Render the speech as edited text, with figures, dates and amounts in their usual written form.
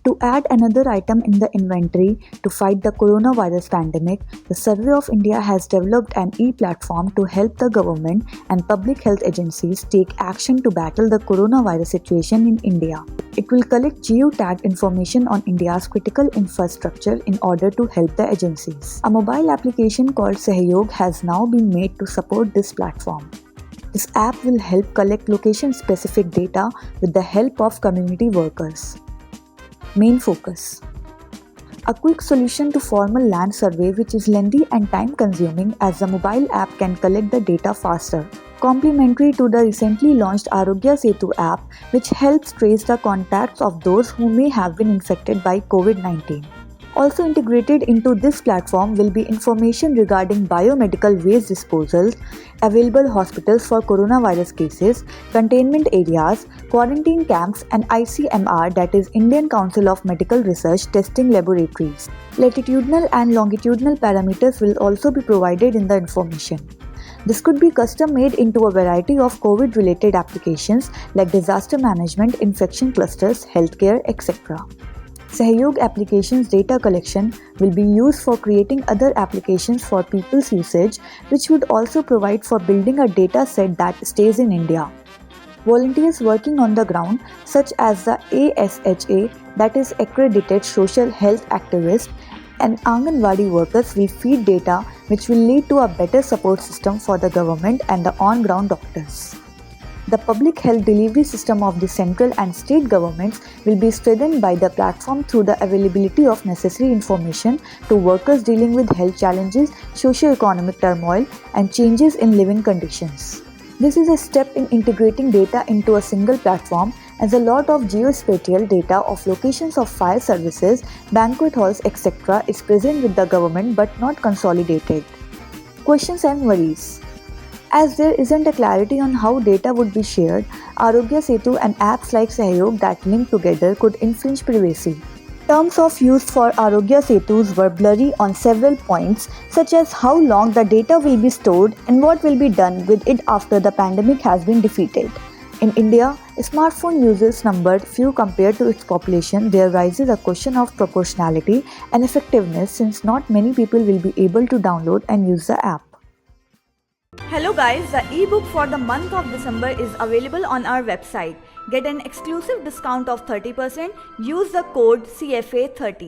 To add another item in the inventory to fight the coronavirus pandemic, the Survey of India has developed an e-platform to help the government and public health agencies take action to battle the coronavirus situation in India. It will collect geo-tagged information on India's critical infrastructure in order to help the agencies. A mobile application called Sahyog has now been made to support this platform. This app will help collect location-specific data with the help of community workers. Main focus: a quick solution to formal land survey which is lengthy and time-consuming, as the mobile app can collect the data faster. Complementary to the recently launched Arogya Setu app, which helps trace the contacts of those who may have been infected by COVID-19. Also integrated into this platform will be information regarding biomedical waste disposals, available hospitals for coronavirus cases, containment areas, quarantine camps, and ICMR, that is Indian Council of Medical Research testing laboratories. Latitudinal and longitudinal parameters will also be provided in the information. This could be custom made into a variety of COVID-related applications like disaster management, infection clusters, healthcare, etc. Sahyog application's data collection will be used for creating other applications for people's usage, which would also provide for building a data set that stays in India. Volunteers working on the ground, such as the ASHA, that is Accredited Social Health Activist, and Anganwadi workers will feed data which will lead to a better support system for the government and the on-ground doctors. The public health delivery system of the central and state governments will be strengthened by the platform through the availability of necessary information to workers dealing with health challenges, socio-economic turmoil, and changes in living conditions. This is a step in integrating data into a single platform, as a lot of geospatial data of locations of fire services, banquet halls, etc. is present with the government but not consolidated. Questions and worries: as there isn't a clarity on how data would be shared, Arogya Setu and apps like Sahyog that link together could infringe privacy. Terms of use for Arogya Setus were blurry on several points, such as how long the data will be stored and what will be done with it after the pandemic has been defeated. In India, smartphone users numbered few compared to its population. There rises a question of proportionality and effectiveness, since not many people will be able to download and use the app. Hello guys, the ebook for the month of December is available on our website. Get an exclusive discount of 30%. Use the code CFA30.